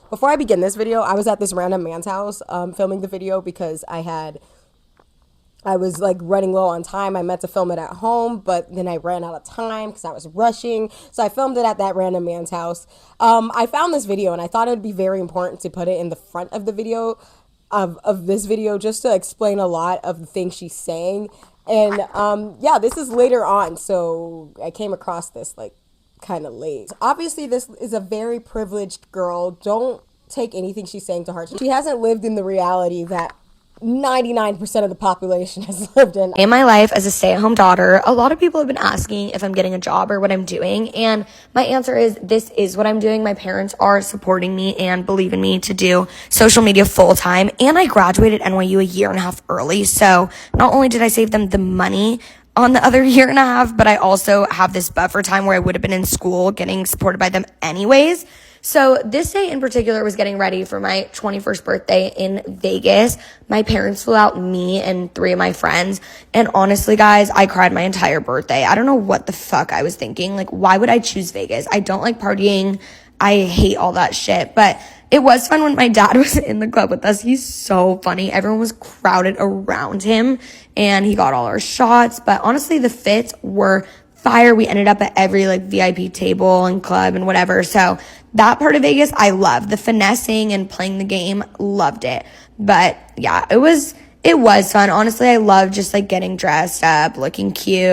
Before I begin this video, I was at this random man's house filming the video because I was like running low on time. I meant to film it at home, but then I ran out of time because I was rushing. So I filmed it at that random man's house. I found this video and I thought it would be very important to put it in the front of the video of this video just to explain a lot of the things she's saying. And yeah, this is later on. So I came across this like kind of late. Obviously, this is a very privileged girl. Don't take anything she's saying to heart. She hasn't lived in the reality that 99% of the population has lived in. In my life as a stay-at-home daughter, a lot of people have been asking if I'm getting a job or what I'm doing, and my answer is this is what I'm doing. My parents are supporting me and believe in me to do social media full-time, and I graduated NYU a year and a half early, so not only did I save them the money on the other year and a half, but I also have this buffer time where I would have been in school getting supported by them anyways. So this day in particular was getting ready for my 21st birthday in Vegas. My parents flew out me and 3 of my friends. And honestly, guys, I cried my entire birthday. I don't know what the fuck I was thinking. Like, why would I choose Vegas? I don't like partying. I hate all that shit. But it was fun when my dad was in the club with us. He's so funny. Everyone was crowded around him and he got all our shots. But honestly, the fits were fire. We ended up at every like VIP table and club and whatever. So that part of Vegas, I love the finessing and playing the game. Loved it. But yeah, it was fun. Honestly, I love just like getting dressed up, looking cute.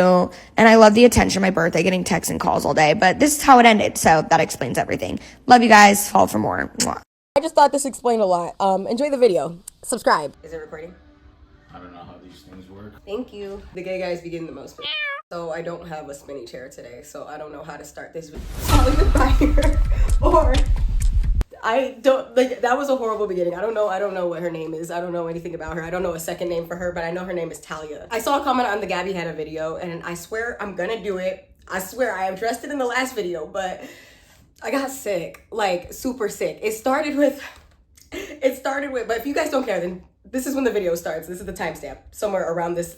And I love the attention my birthday, getting texts and calls all day. But this is how it ended. So that explains everything. Love you guys. Follow for more. Mwah. I just thought this explained a lot. Enjoy the video. Subscribe. Is it recording? I don't know how these things work. Thank you. The gay guys begin the most. So I don't have a spinny chair today, so I don't know how to start this video. I'll leave it by here. Or I don't like that was a horrible beginning. I don't know what her name is. I don't know anything about her. I don't know a second name for her, but I know her name is Talia. I saw a comment on the Gabby Hanna video and I swear I'm gonna do it. I swear I addressed it in the last video, but I got sick, like super sick. It started with, but if you guys don't care, then this is when the video starts. This is the timestamp, somewhere around this.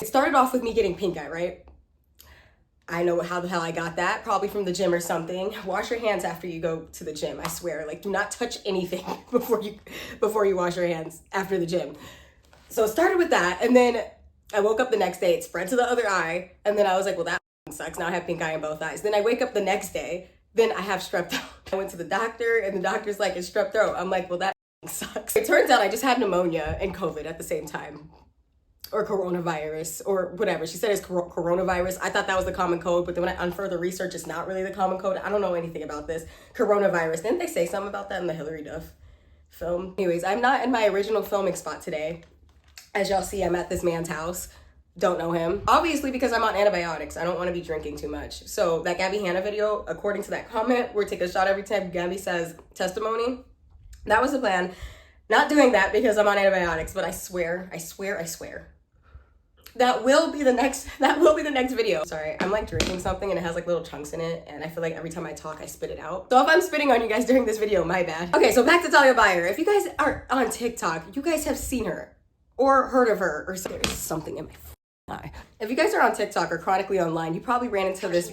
It started off with me getting pink eye, right? I know how the hell I got that, probably from the gym or something. Wash your hands after you go to the gym, I swear. Like, do not touch anything before you wash your hands after the gym. So it started with that, and then I woke up the next day, it spread to the other eye, and then I was like, well, that sucks. Now I have pink eye in both eyes. Then I wake up the next day, then I have strep throat. I went to the doctor, and the doctor's like, it's strep throat. I'm like, well, that sucks. It turns out I just had pneumonia and COVID at the same time. Or coronavirus, or whatever. She said it's coronavirus. I thought that was the common code, but then when on further research, it's not really the common code. I don't know anything about this. Coronavirus. Didn't they say something about that in the Hillary Duff film? Anyways, I'm not in my original filming spot today. As y'all see, I'm at this man's house. Don't know him. Obviously, because I'm on antibiotics. I don't want to be drinking too much. So that Gabby Hanna video, according to that comment, we're take a shot every time Gabby says testimony. That was the plan. Not doing that because I'm on antibiotics, but I swear. That will be the next video. Sorry, I'm like drinking something and it has like little chunks in it, and I feel like every time I talk, I spit it out. So if I'm spitting on you guys during this video, my bad. Okay, so back to Talia Byer. If you guys are on TikTok, you guys have seen her or heard of her or there's something in my eye. If you guys are on TikTok or chronically online, you probably ran into this.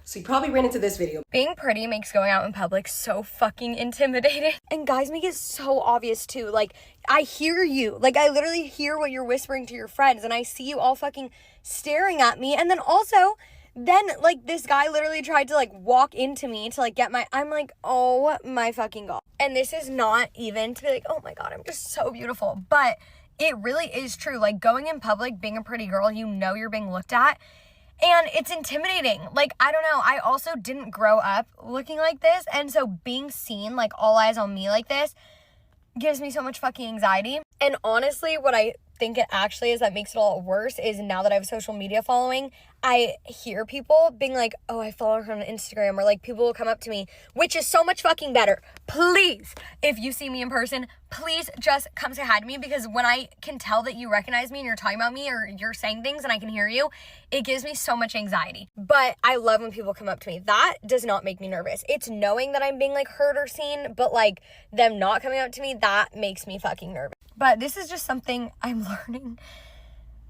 So you probably ran into this video. Being pretty makes going out in public so fucking intimidating. And guys make it so obvious too. Like, I hear you. Like, I literally hear what you're whispering to your friends. And I see you all fucking staring at me. And then also, like, this guy literally tried to, like, walk into me to, like, get my... I'm like, oh my fucking God. And this is not even to be like, oh my God, I'm just so beautiful. But it really is true. Like, going in public, being a pretty girl, you know you're being looked at. And it's intimidating. Like, I don't know. I also didn't grow up looking like this. And so being seen, like, all eyes on me like this gives me so much fucking anxiety. And honestly, what I think it actually is that makes it all worse is now that I have social media following, I hear people being like, oh, I follow her on Instagram, or like people will come up to me, which is so much fucking better. Please, if you see me in person, please just come say hi to me, because when I can tell that you recognize me and you're talking about me or you're saying things and I can hear you, it gives me so much anxiety. But I love when people come up to me. That does not make me nervous. It's knowing that I'm being like heard or seen, but like them not coming up to me, that makes me fucking nervous. But this is just something I'm learning.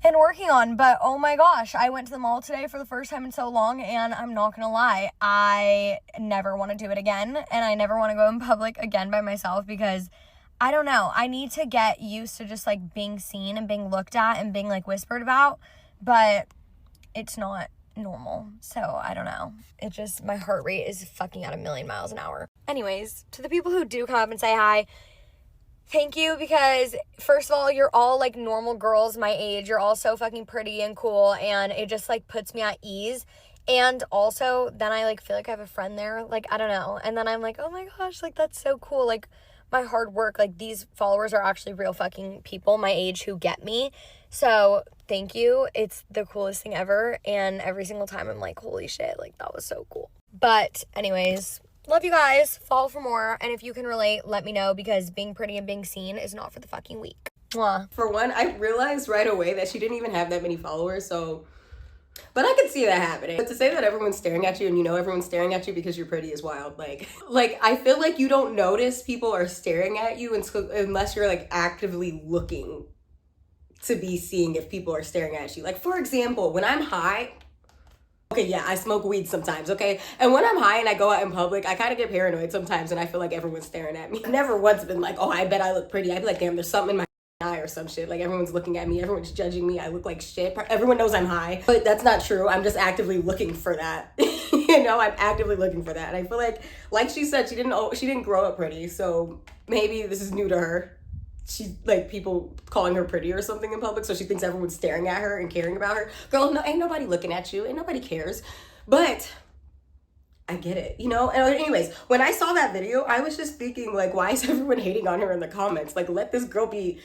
and working on. But oh my gosh, I went to the mall today for the first time in so long, and I'm not gonna lie, I never want to do it again, and I never want to go in public again by myself, because I don't know, I need to get used to just like being seen and being looked at and being like whispered about, but it's not normal. So I don't know, it just, my heart rate is fucking at 1,000,000 miles an hour. Anyways, to the people who do come up and say hi, thank you, because first of all, you're all like normal girls my age. You're all so fucking pretty and cool, and it just like puts me at ease. And also then I like feel like I have a friend there, like I don't know, and then I'm like, oh my gosh, like that's so cool, like my hard work, like these followers are actually real fucking people my age who get me. So thank you, it's the coolest thing ever, and every single time I'm like, holy shit, like that was so cool. But anyways, love you guys. Follow for more. And if you can relate, let me know, because being pretty and being seen is not for the fucking weak. Mwah. For one, I realized right away that she didn't even have that many followers, so... But I could see that happening. But to say that everyone's staring at you and you know everyone's staring at you because you're pretty is wild. Like I feel like you don't notice people are staring at you unless you're like actively looking to be seeing if people are staring at you. Like, for example, when I'm high... Okay, yeah, I smoke weed sometimes, okay? And when I'm high and I go out in public, I kind of get paranoid sometimes, and I feel like everyone's staring at me. I've never once been like, oh, I bet I look pretty. I'd be like, damn, there's something in my eye or some shit. Like, everyone's looking at me. Everyone's judging me. I look like shit. Everyone knows I'm high. But that's not true. I'm just actively looking for that. You know, I'm actively looking for that. And I feel like she said, she didn't grow up pretty, so maybe this is new to her. She like people calling her pretty or something in public, so she thinks everyone's staring at her and caring about her. Girl, no, ain't nobody looking at you, ain't nobody cares. But I get it, you know? And anyways, when I saw that video, I was just thinking, like, why is everyone hating on her in the comments? Like, let this girl be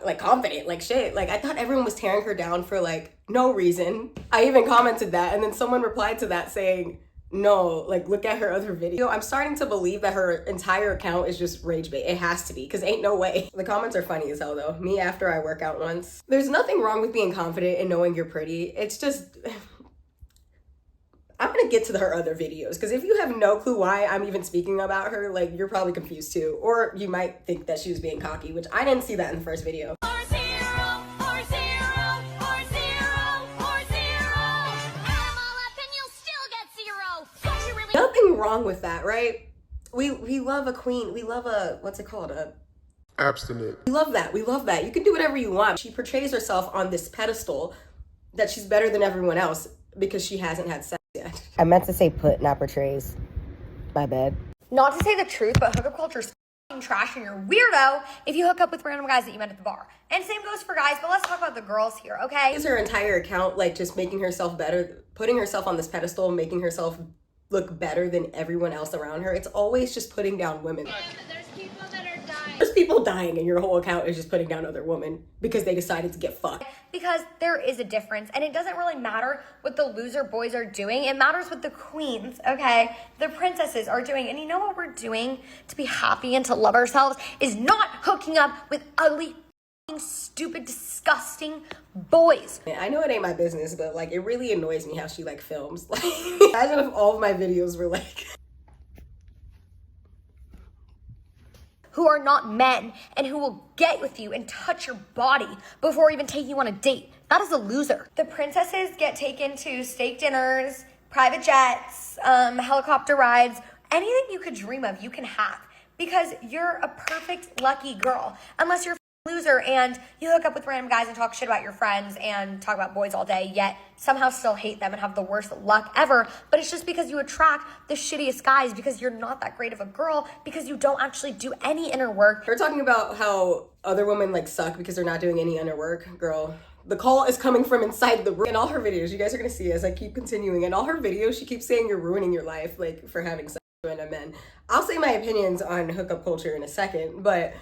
like confident, like shit. Like, I thought everyone was tearing her down for like no reason. I even commented that, and then someone replied to that saying, no, like, look at her other video. I'm starting to believe that her entire account is just rage bait. It has to be, because ain't no way. The comments are funny as hell, though. Me after I work out once. There's nothing wrong with being confident and knowing you're pretty. It's just... I'm gonna get to her other videos, because if you have no clue why I'm even speaking about her, like, you're probably confused too. Or you might think that she was being cocky, which I didn't see that in the first video. Nothing wrong with that, right? We love a queen. We love a, what's it called? Abstinent. We love that. We love that. You can do whatever you want. She portrays herself on this pedestal that she's better than everyone else because she hasn't had sex yet. I meant to say put, not portrays. My bad. Not to say the truth, but hookup culture is f***ing trash, and you're a weirdo if you hook up with random guys that you met at the bar. And same goes for guys, but let's talk about the girls here, okay? Is her entire account like just making herself better, putting herself on this pedestal, making herself look better than everyone else around her? It's always just putting down women. There's people that are dying. There's people dying and your whole account is just putting down other women because they decided to get fucked. Because there is a difference, and it doesn't really matter what the loser boys are doing. It matters what the queens, okay, the princesses are doing. And you know what we're doing to be happy and to love ourselves is not hooking up with ugly, stupid, disgusting boys. I know it ain't my business, but like, it really annoys me how she like films. Like, imagine if all of my videos were like... who are not men and who will get with you and touch your body before even taking you on a date. That is a loser. The princesses get taken to steak dinners, private jets, helicopter rides, anything you could dream of, you can have, because you're a perfect lucky girl. Unless you're a loser and you hook up with random guys and talk shit about your friends and talk about boys all day, yet somehow still hate them and have the worst luck ever. But it's just because you attract the shittiest guys, because you're not that great of a girl, because you don't actually do any inner work. We're talking about how other women like suck because they're not doing any inner work. Girl, the call is coming from inside the room. In all her videos, you guys are gonna see as I keep continuing, in all her videos, she keeps saying you're ruining your life, like, for having sex with random men. I'll say my opinions on hookup culture in a second, but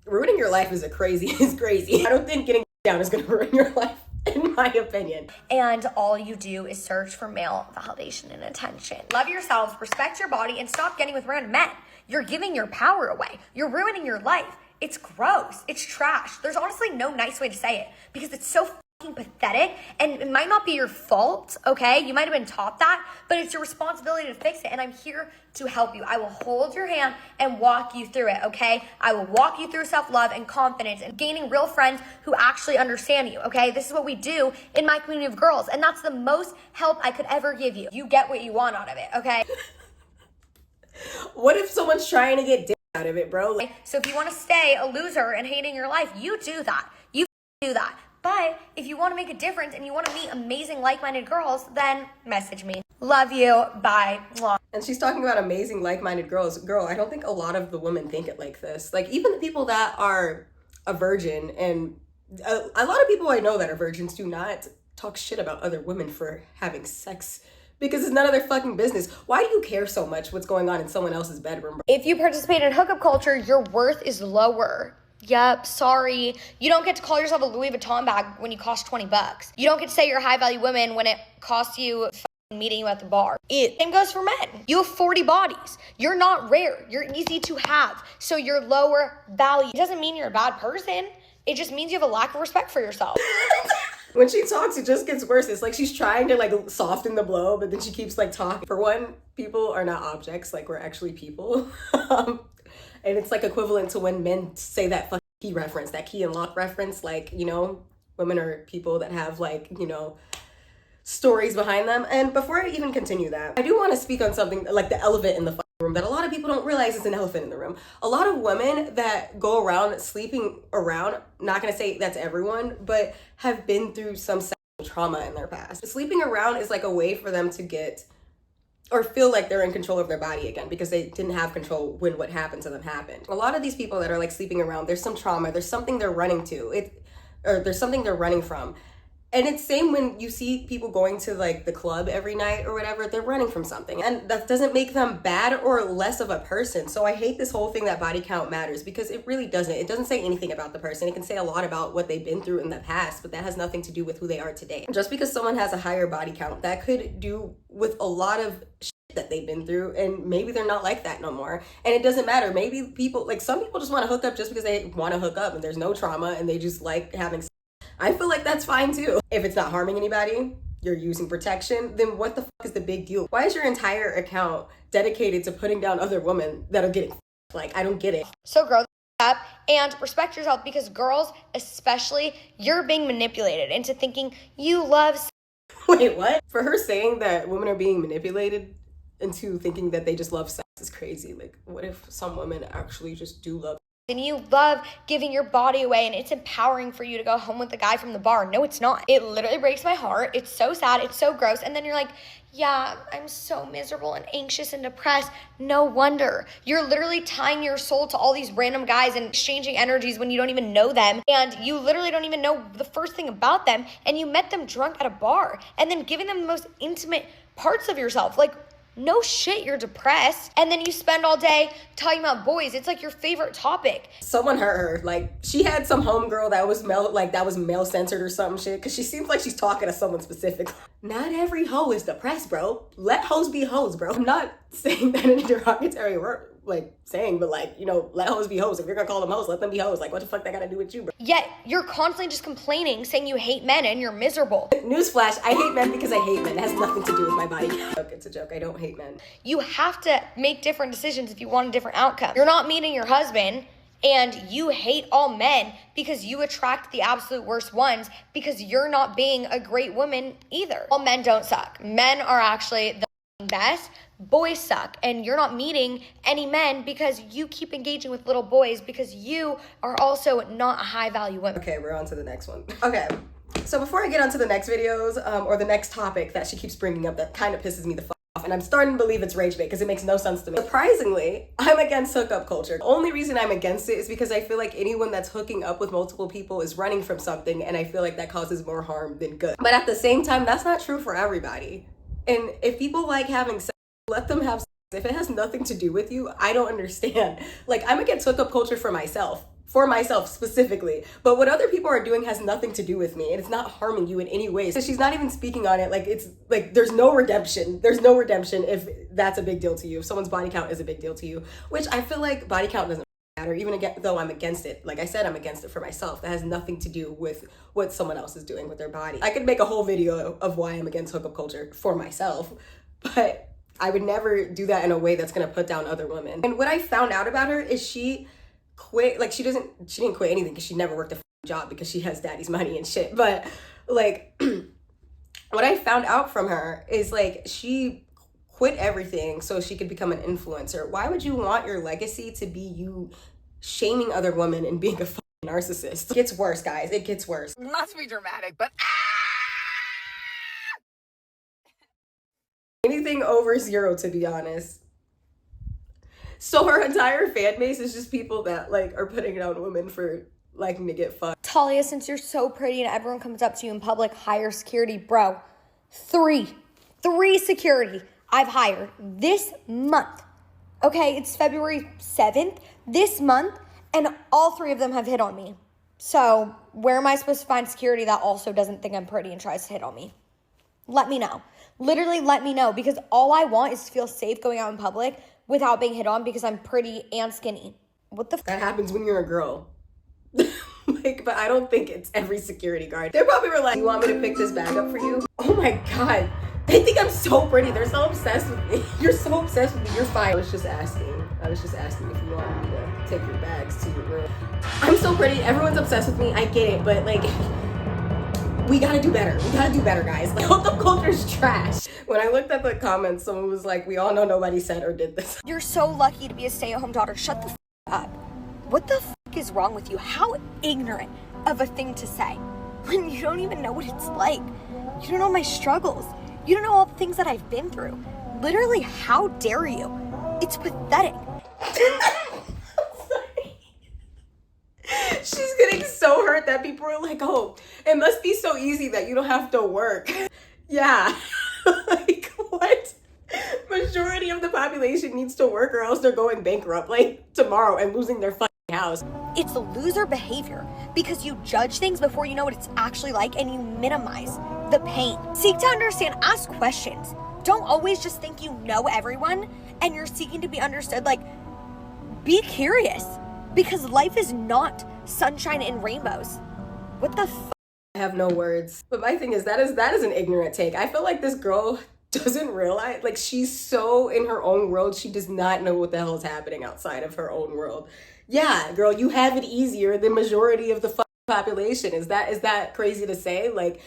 ruining your life is crazy. I don't think getting down is gonna ruin your life, in my opinion. And all you do is search for male validation and attention. Love yourselves, respect your body, and stop getting with random men. You're giving your power away. You're ruining your life. It's gross. It's trash. There's honestly no nice way to say it, because it's so pathetic, and it might not be your fault, okay? You might have been taught that, but it's your responsibility to fix it, and I'm here to help you. I will hold your hand and walk you through it, okay? I will walk you through self-love and confidence and gaining real friends who actually understand you, okay? This is what we do in my community of girls, and that's the most help I could ever give you. You get what you want out of it, okay? What if someone's trying to get dick out of it, bro? So if you want to stay a loser and hating your life, you do that. You do that. But if you want to make a difference and you want to meet amazing like-minded girls, then message me. Love you. Bye. Mwah. And she's talking about amazing like-minded girls. Girl, I don't think a lot of the women think it like this. Like, even the people that are a virgin, and a lot of people I know that are virgins do not talk shit about other women for having sex, because it's none of their fucking business. Why do you care so much what's going on in someone else's bedroom? If you participate in hookup culture, your worth is lower. Yep, sorry. You don't get to call yourself a Louis Vuitton bag when you cost $20. You don't get to say you're a high value woman when it costs you meeting you at the bar. Same goes for men. You have 40 bodies. You're not rare. You're easy to have. So you're lower value. It doesn't mean you're a bad person. It just means you have a lack of respect for yourself. When she talks, it just gets worse. It's like she's trying to like soften the blow, but then she keeps like talking. For one, people are not objects, like we're actually people. And it's like equivalent to when men say that fucking key reference, that key and lock reference, like, you know, women are people that have like, you know, stories behind them. And before I even continue that, I do want to speak on something like the elephant in the fucking room that a lot of people don't realize is an elephant in the room. A lot of women that go around sleeping around, not going to say that's everyone, but have been through some sexual trauma in their past. Sleeping around is like a way for them to get or feel like they're in control of their body again, because they didn't have control when what happened to them happened. A lot of these people that are like sleeping around, there's some trauma, there's something they're running to, or there's something they're running from. And it's same when you see people going to like the club every night or whatever, they're running from something. And that doesn't make them bad or less of a person. So I hate this whole thing that body count matters, because it really doesn't. It doesn't say anything about the person. It can say a lot about what they've been through in the past, but that has nothing to do with who they are today. Just because someone has a higher body count, that could do with a lot of shit that they've been through, and maybe they're not like that no more. And it doesn't matter. Maybe people, like some people just want to hook up just because they want to hook up and there's no trauma and they just like having sex. I feel like that's fine too. If it's not harming anybody, you're using protection, then what the fuck is the big deal? Why is your entire account dedicated to putting down other women that are getting like, I don't get it. So grow up and respect yourself, because girls especially, you're being manipulated into thinking you love. Wait, what? For her saying that women are being manipulated into thinking that they just love sex is crazy. Like, what if some women actually just do love? And you love giving your body away, and it's empowering for you to go home with the guy from the bar. No, it's not. It literally breaks my heart. It's so sad. It's so gross. And then you're like, yeah, I'm so miserable and anxious and depressed. No wonder. You're literally tying your soul to all these random guys and exchanging energies when you don't even know them. And you literally don't even know the first thing about them. And you met them drunk at a bar and then giving them the most intimate parts of yourself. Like, no shit, you're depressed. And then you spend all day talking about boys. It's like your favorite topic. Someone hurt her. Like, she had some homegirl that was male censored or some shit, because she seems like she's talking to someone specific. Not every hoe is depressed, bro. Let hoes be hoes, bro. I'm not saying that in a derogatory word, like saying, but like, you know, let hoes be hoes. If you're gonna call them hoes, let them be hoes. Like, what the fuck that gotta do with you, bro? Yet you're constantly just complaining, saying you hate men and you're miserable. Newsflash, I hate men because I hate men. It has nothing to do with my body. It's a joke. I don't hate men. You have to make different decisions if you want a different outcome. You're not meeting your husband and you hate all men because you attract the absolute worst ones, because you're not being a great woman either. All men don't suck. Men are actually the best. Boys suck, and you're not meeting any men because you keep engaging with little boys, because you are also not a high value woman. Okay, we're on to the next one. Okay, so before I get on to the next videos or the next topic that she keeps bringing up that kind of pisses me the fuck off, and I'm starting to believe it's rage bait because it makes no sense to me. Surprisingly, I'm against hookup culture. The only reason I'm against it is because I feel like anyone that's hooking up with multiple people is running from something, and I feel like that causes more harm than good. But at the same time, that's not true for everybody. And if people like having sex, let them have sex. If it has nothing to do with you, I don't understand. Like, I'm against hookup culture for myself specifically. But what other people are doing has nothing to do with me, and it's not harming you in any way. So she's not even speaking on it. Like, it's like there's no redemption. There's no redemption if that's a big deal to you. If someone's body count is a big deal to you, which I feel like body count doesn't matter, even again, though I'm against it. Like I said, I'm against it for myself. That has nothing to do with what someone else is doing with their body. I could make a whole video of why I'm against hookup culture for myself, but I would never do that in a way that's gonna put down other women. And what I found out about her is she quit, like she didn't quit anything because she never worked a job because she has daddy's money and shit. But like what I found out from her is like she quit everything so she could become an influencer. Why would you want your legacy to be you shaming other women and being a narcissist? It gets worse, guys. It gets worse. Not to be dramatic, but Anything over 0, to be honest. So her entire fan base is just people that like are putting down women for liking to get fucked. Talia, since you're so pretty and everyone comes up to you in public, hire security. Bro, three security I've hired this month. Okay, it's February 7th, this month, and all 3 of them have hit on me. So where am I supposed to find security that also doesn't think I'm pretty and tries to hit on me? Let me know. Literally let me know, because all I want is to feel safe going out in public without being hit on because I'm pretty and skinny. What the That happens when you're a girl. Like, but I don't think it's every security guard. They probably were like, you want me to pick this bag up for you? Oh my God. They think I'm so pretty. They're so obsessed with me. You're so obsessed with me. You're fine. I was just asking if you wanted me to take your bags to your room. I'm so pretty. Everyone's obsessed with me. I get it. But like, we gotta do better. We gotta do better, guys. Like, hookup culture is trash. When I looked at the comments, someone was like, we all know nobody said or did this. You're so lucky to be a stay-at-home daughter. Shut the f up. What the f is wrong with you? How ignorant of a thing to say when you don't even know what it's like. You don't know my struggles. You don't know all the things that I've been through. Literally, how dare you? It's pathetic. She's getting so hurt that people are like, oh, it must be so easy that you don't have to work. Yeah. Like, what? Majority of the population needs to work or else they're going bankrupt, like, tomorrow and losing their fucking house. It's loser behavior because you judge things before you know what it's actually like and you minimize the pain. Seek to understand, ask questions. Don't always just think you know everyone and you're seeking to be understood. Like, be curious, because life is not sunshine and rainbows. What the f? I have no words. But my thing is that is an ignorant take. I feel like this girl doesn't realize, like, she's so in her own world, she does not know what the hell is happening outside of her own world. Yeah, girl, you have it easier than majority of the population. Is that crazy to say? Like,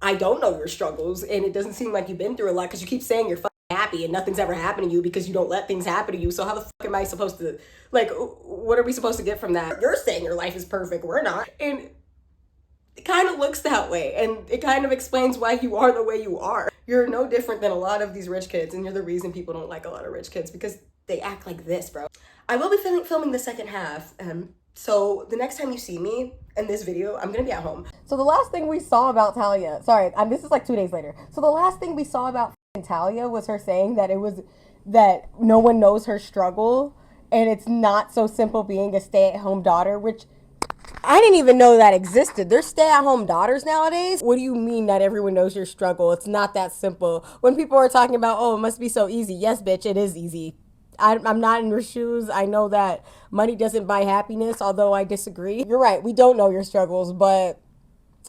I don't know your struggles, and it doesn't seem like you've been through a lot because you keep saying you're happy and nothing's ever happened to you because you don't let things happen to you. So how the fuck am I supposed to, like, what are we supposed to get from that? You're saying your life is perfect. We're not. And it kind of looks that way, and it kind of explains why you are the way you are. You're no different than a lot of these rich kids, and you're the reason people don't like a lot of rich kids, because they act like this, bro. I will be filming the second half, so the next time you see me in this video, I'm gonna be at home. So the last thing we saw about Talia, sorry, this is like 2 days later. So the last thing we saw about Talia was her saying that that no one knows her struggle, and it's not so simple being a stay-at-home daughter, which I didn't even know that existed. There's stay-at-home daughters nowadays. What do you mean that everyone knows your struggle? It's not that simple. When people are talking about, oh, it must be so easy. Yes, bitch, it is easy. I'm not in your shoes. I know that money doesn't buy happiness, although I disagree. You're right. We don't know your struggles, but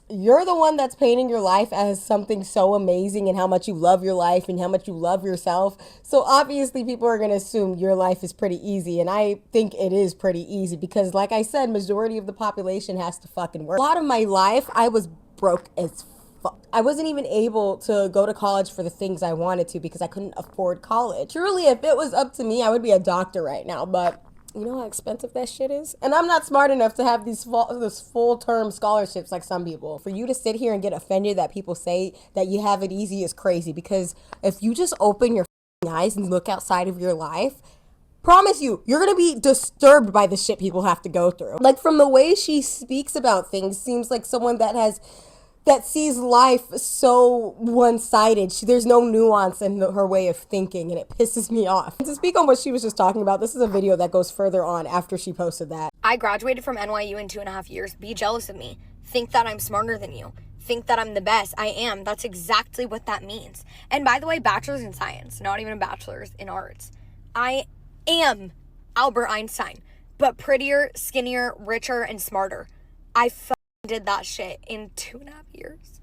you're the one that's painting your life as something so amazing and how much you love your life and how much you love yourself. So obviously people are going to assume your life is pretty easy. And I think it is pretty easy because, like I said, majority of the population has to fucking work. A lot of my life, I was broke as fuck. I wasn't even able to go to college for the things I wanted to because I couldn't afford college. Truly, if it was up to me, I would be a doctor right now, but you know how expensive that shit is? And I'm not smart enough to have this full-term scholarships like some people. For you to sit here and get offended that people say that you have it easy is crazy, because if you just open your eyes and look outside of your life, promise you, you're gonna be disturbed by the shit people have to go through. Like, from the way she speaks about things, seems like someone that sees life so one-sided. There's no nuance in her way of thinking, and it pisses me off. And to speak on what she was just talking about, this is a video that goes further on after she posted that. I graduated from NYU in 2.5 years. Be jealous of me. Think that I'm smarter than you. Think that I'm the best. I am. That's exactly what that means. And by the way, bachelor's in science, not even a bachelor's in arts. I am Albert Einstein. but prettier, skinnier, richer, and smarter. I fucking did that shit in 2.5 years.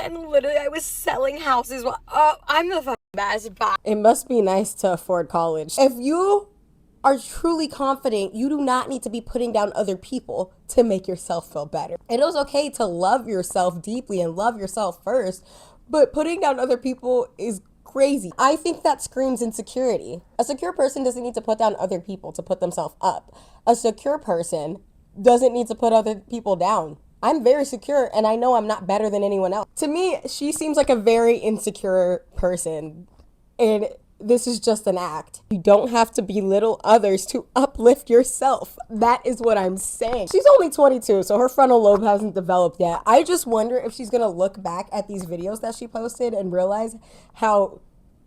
And literally I was selling houses. I'm the fucking best. Bye. It must be nice to afford college. If you are truly confident, you do not need to be putting down other people to make yourself feel better. It is okay to love yourself deeply and love yourself first, but putting down other people is crazy. I think that screams insecurity. A secure person doesn't need to put down other people to put themselves up. A secure person doesn't need to put other people down. I'm very secure and I know I'm not better than anyone else. To me, she seems like a very insecure person, and this is just an act. You don't have to belittle others to uplift yourself. That is what I'm saying. She's only 22, so her frontal lobe hasn't developed yet. I just wonder if she's gonna look back at these videos that she posted and realize how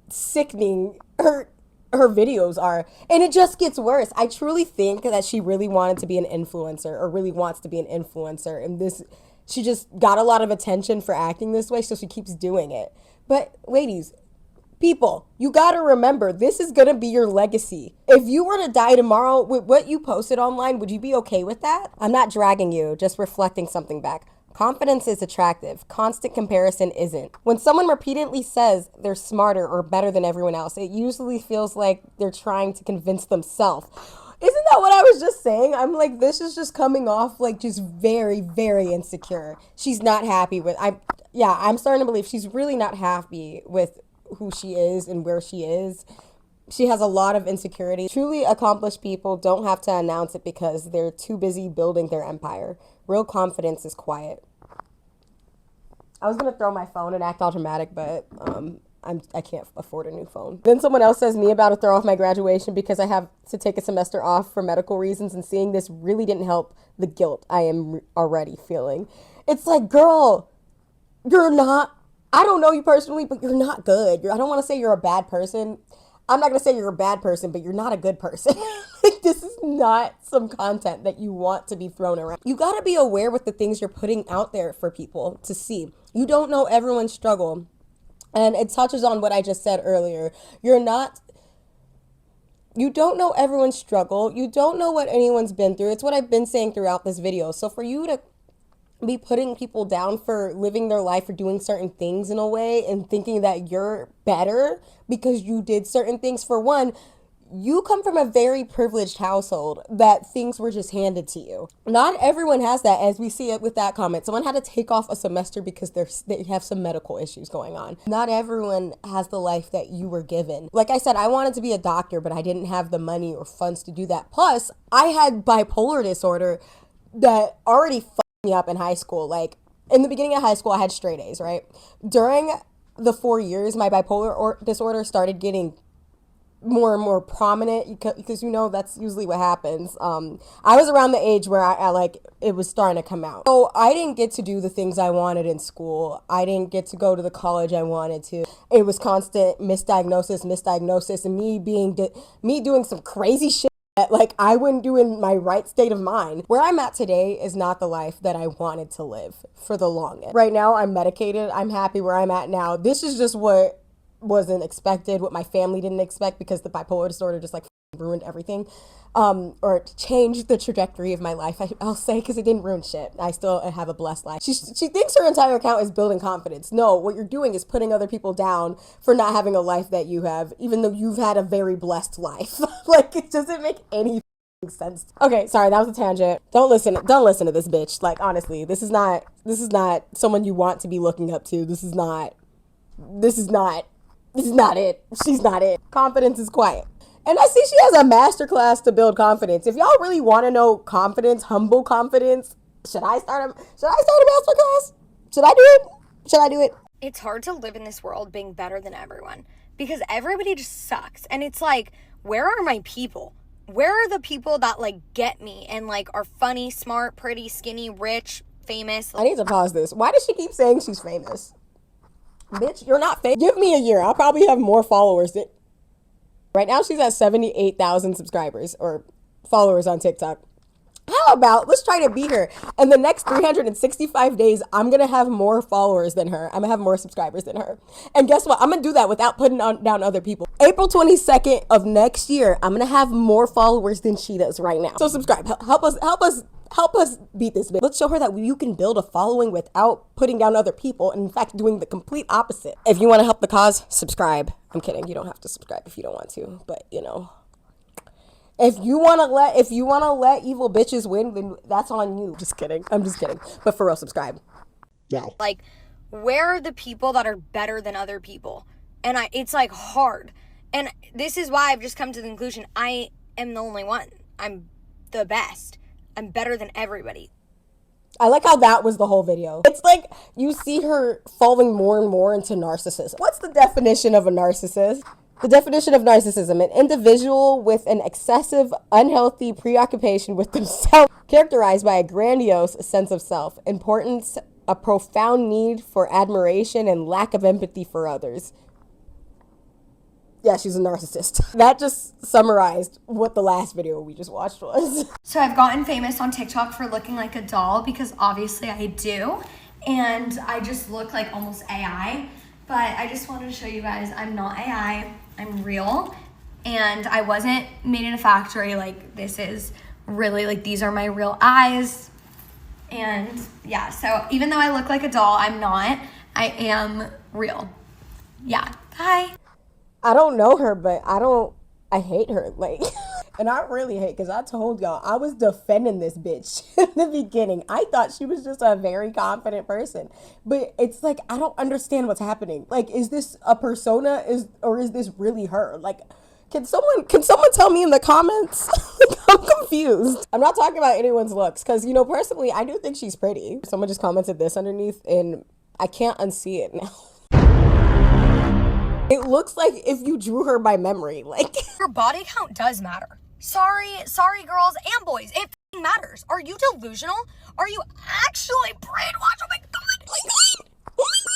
sickening her videos are. And it just gets worse. I truly think that she really wanted to be an influencer, or really wants to be an influencer, and she just got a lot of attention for acting this way, so she keeps doing it. But ladies, people, you gotta remember, this is gonna be your legacy. If you were to die tomorrow with what you posted online, would you be okay with that? I'm not dragging you, just reflecting something back. Confidence is attractive. Constant comparison isn't. When someone repeatedly says they're smarter or better than everyone else, it usually feels like they're trying to convince themselves. Isn't that what I was just saying? I'm like, this is just coming off like just very, very insecure. She's not happy with, I'm starting to believe she's really not happy with who she is and where she is. She has a lot of insecurity. Truly accomplished people don't have to announce it because they're too busy building their empire. Real confidence is quiet. I was gonna throw my phone and act all dramatic, but I can't afford a new phone. Then someone else says me about to throw off my graduation because I have to take a semester off for medical reasons, and seeing this really didn't help the guilt I am already feeling. It's like, girl, you're not, I don't know you personally, but you're not good. I don't want to say you're a bad person. I'm not going to say you're a bad person, but you're not a good person. Like, this is not some content that you want to be thrown around. You got to be aware with the things you're putting out there for people to see. You don't know everyone's struggle. And it touches on what I just said earlier. You don't know everyone's struggle. You don't know what anyone's been through. It's what I've been saying throughout this video. So for you to be putting people down for living their life or doing certain things in a way and thinking that you're better because you did certain things, for one, you come from a very privileged household that things were just handed to you. Not everyone has that, as we see it with that comment. Someone had to take off a semester because they have some medical issues going on. Not everyone has the life that you were given. Like I said, I wanted to be a doctor, but I didn't have the money or funds to do that. Plus, I had bipolar disorder that already fucked me up in high school. Like, in the beginning of high school, I had straight A's, right? During the 4 years, my bipolar disorder started getting more and more prominent because that's usually what happens. I was around the age where I like it was starting to come out. So I didn't get to do the things I wanted in school. I didn't get to go to the college I wanted to. It was constant misdiagnosis, and me doing some crazy shit that like I wouldn't do in my right state of mind. Where I'm at today is not the life that I wanted to live for the longest. Right now I'm medicated. I'm happy where I'm at now. This is just what wasn't expected, what my family didn't expect, because the bipolar disorder just like ruined everything, or changed the trajectory of my life, I'll say, because it didn't ruin shit. I still have a blessed life. She thinks her entire account is building confidence. No, what you're doing is putting other people down for not having a life that you have, even though you've had a very blessed life. Like, it doesn't make any sense. Okay, sorry, that was a tangent. Don't listen to this bitch. Like, honestly, this is not someone you want to be looking up to. This is not it. She's not it. Confidence is quiet. And I see she has a masterclass to build confidence. If y'all really want to know confidence, humble confidence, should I start a masterclass? Should I do it? It's hard to live in this world being better than everyone because everybody just sucks. And it's like, where are my people? Where are the people that like get me and like are funny, smart, pretty, skinny, rich, famous? I need to pause this. Why does she keep saying she's famous? Bitch, you're not famous. Give me a year. I'll probably have more followers than... Right now she's at 78,000 subscribers or followers on TikTok. How about let's try to beat her? And the next 365 days, I'm gonna have more followers than her. I'm gonna have more subscribers than her. And guess what? I'm gonna do that without putting down other people. April 22nd of next year, I'm gonna have more followers than she does right now. So subscribe. Help us beat this bitch. Let's show her that you can build a following without putting down other people, and in fact doing the complete opposite. If you want to help the cause, subscribe. I'm kidding. You don't have to subscribe if you don't want to, but you know. If you wanna let evil bitches win, then that's on you. Just kidding. I'm just kidding. But for real, subscribe. Now. Like, where are the people that are better than other people? And it's like hard. And this is why I've just come to the conclusion I am the only one. I'm the best. I'm better than everybody. I like how that was the whole video. It's like you see her falling more and more into narcissism. What's the definition of a narcissist? The definition of narcissism: an individual with an excessive, unhealthy preoccupation with themselves, characterized by a grandiose sense of self, importance, a profound need for admiration, and lack of empathy for others. Yeah, she's a narcissist. That just summarized what the last video we just watched was. So I've gotten famous on TikTok for looking like a doll, because obviously I do. And I just look like almost AI. But I just wanted to show you guys I'm not AI. I'm real, and I wasn't made in a factory. Like, this is really, like, these are my real eyes. And yeah, so even though I look like a doll, I'm not. I am real. Yeah, bye. I don't know her, but I hate her, like, and I really hate, because I told y'all, I was defending this bitch in the beginning. I thought she was just a very confident person, but it's like, I don't understand what's happening. Like, is this a persona, or is this really her? Like, can someone tell me in the comments? I'm confused. I'm not talking about anyone's looks, because, you know, personally, I do think she's pretty. Someone just commented this underneath, and I can't unsee it now. It looks like if you drew her by memory, like. Your body count does matter. Sorry girls and boys, it f***ing matters. Are you delusional? Are you actually brainwashed? Oh my god.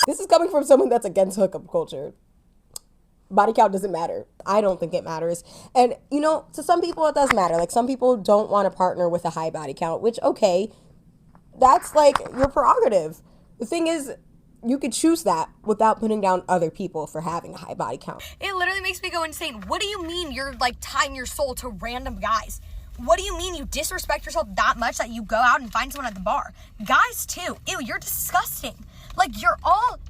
This is coming from someone that's against hookup culture. Body count doesn't matter. I don't think it matters. And, you know, to some people it does matter. Like, some people don't want to partner with a high body count, which, okay, that's like your prerogative. The thing is, you could choose that without putting down other people for having a high body count. It literally makes me go insane. What do you mean you're like tying your soul to random guys? What do you mean you disrespect yourself that much that you go out and find someone at the bar? Guys too. Ew, you're disgusting. Like, you're all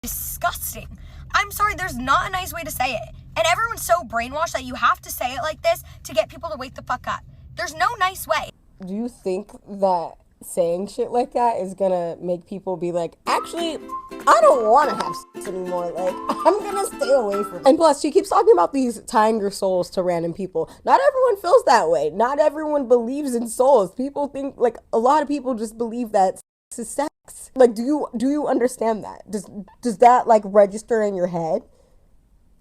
disgusting. I'm sorry, there's not a nice way to say it. And everyone's so brainwashed that you have to say it like this to get people to wake the fuck up. There's no nice way. Do you think that saying shit like that is gonna make people be like, actually, I don't want to have sex anymore, like, I'm gonna stay away from it? And plus, she keeps talking about these tying your souls to random people. Not everyone feels that way. Not everyone believes in souls. People think, like, a lot of people just believe that sex is sex. Like, do you understand that? Does that, like, register in your head?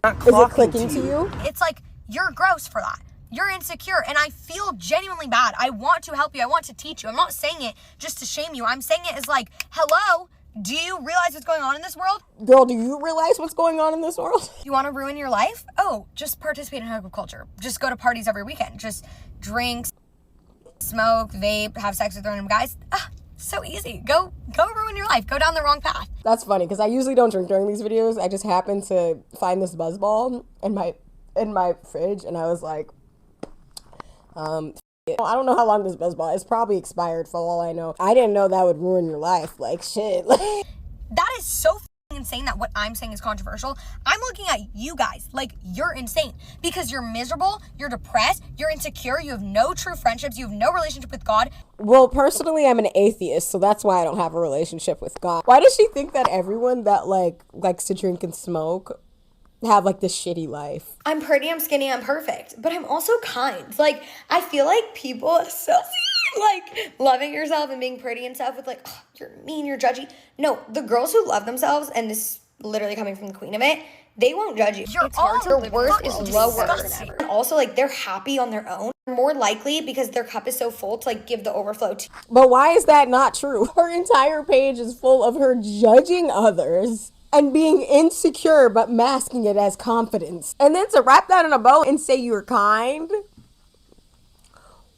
Is it clicking to you? It's like, you're gross for that. You're insecure, and I feel genuinely bad. I want to help you. I want to teach you. I'm not saying it just to shame you. I'm saying it as like, hello, do you realize what's going on in this world? Girl, do you realize what's going on in this world? You want to ruin your life? Oh, just participate in hookup culture. Just go to parties every weekend. Just drink, smoke, vape, have sex with random guys. So easy. Go ruin your life. Go down the wrong path. That's funny, because I usually don't drink during these videos. I just happened to find this buzz ball in my fridge, and I was like, I don't know how long this buzz ball is. Probably expired for all I know. I didn't know that would ruin your life. Like, shit. That is so insane that what I'm saying is controversial. I'm looking at you guys like you're insane because you're miserable, you're depressed, you're insecure, you have no true friendships, you have no relationship with God. Well, personally, I'm an atheist, so that's why I don't have a relationship with God. Why does she think that everyone that likes to drink and smoke have like this shitty life? I'm pretty, I'm skinny, I'm perfect, but I'm also kind. Like, I feel like people associate like loving yourself and being pretty and stuff with like, oh, you're mean, you're judgy. No, the girls who love themselves, and this literally coming from the queen of it, they won't judge you. Your worth is lower. And also, like, they're happy on their own. More likely because their cup is so full to like give the overflow to. But why is that not true? Her entire page is full of her judging others and being insecure but masking it as confidence. And then to wrap that in a bow and say you're kind?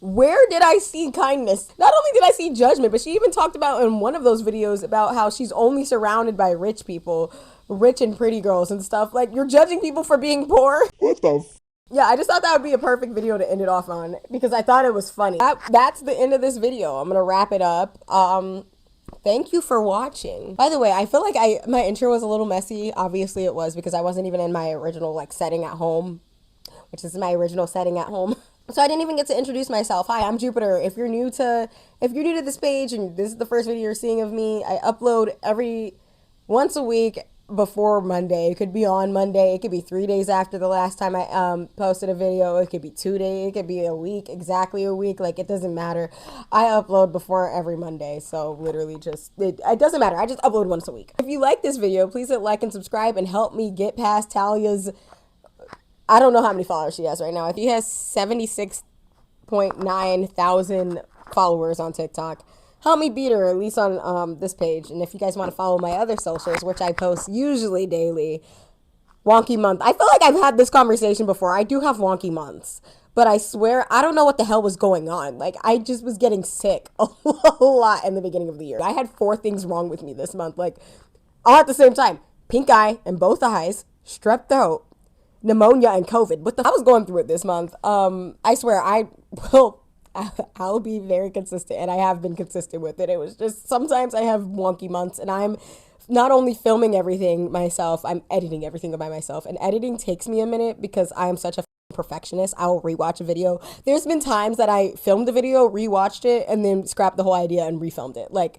Where did I see kindness? Not only did I see judgment, but she even talked about in one of those videos about how she's only surrounded by rich people, rich and pretty girls and stuff. Like, you're judging people for being poor. What the Yeah, I just thought that would be a perfect video to end it off on because I thought it was funny. That's the end of this video. I'm gonna wrap it up. Thank you for watching. By the way, I feel like my intro was a little messy. Obviously it was because I wasn't even in my original like setting at home, which is my original setting at home. So I didn't even get to introduce myself. Hi, I'm Jupiter. If you're new to this page and this is the first video you're seeing of me, I upload once a week before Monday. It could be on Monday. It could be 3 days after the last time I posted a video. It could be 2 days. It could be a week, exactly a week. Like, it doesn't matter. I upload before every Monday. So literally it doesn't matter. I just upload once a week. If you like this video, please hit like and subscribe and help me get past Talia's, I don't know how many followers she has right now. She has 76.9 thousand followers on TikTok. Help me beat her, at least on this page. And if you guys want to follow my other socials, which I post usually daily, wonky month. I feel like I've had this conversation before. I do have wonky months. But I swear, I don't know what the hell was going on. Like, I just was getting sick a lot in the beginning of the year. I had 4 things wrong with me this month. Like, all at the same time. Pink eye in both eyes, strep throat, pneumonia, and COVID. But I was going through it this month. I swear, I'll be very consistent, and I have been consistent with it. It was just sometimes I have wonky months, and I'm not only filming everything myself, I'm editing everything by myself. And editing takes me a minute because I'm such a perfectionist. I'll rewatch a video. There's been times that I filmed the video, rewatched it, and then scrapped the whole idea and refilmed it. Like,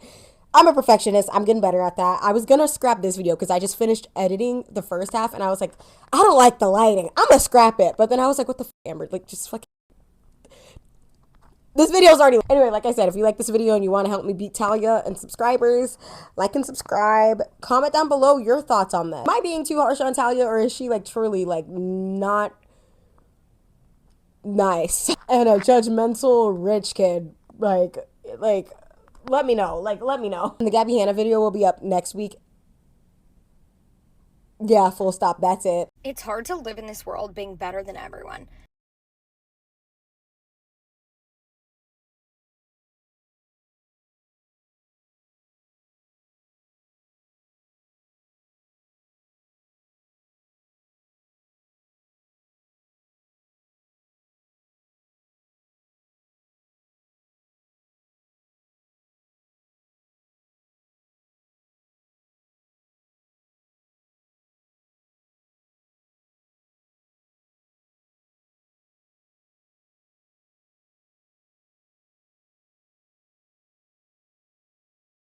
I'm a perfectionist. I'm getting better at that. I was gonna scrap this video because I just finished editing the first half, and I was like, I don't like the lighting. I'm gonna scrap it. But then I was like, what the f, Amber? Like, just fucking. This video's already. Anyway, like I said, if you like this video and you want to help me beat Talia and subscribers, like and subscribe. Comment down below your thoughts on that. Am I being too harsh on Talia, or is she like truly like not nice and a judgmental rich kid? Like, let me know. Like, let me know. And the Gabby Hanna video will be up next week. Yeah, full stop. That's it. It's hard to live in this world being better than everyone.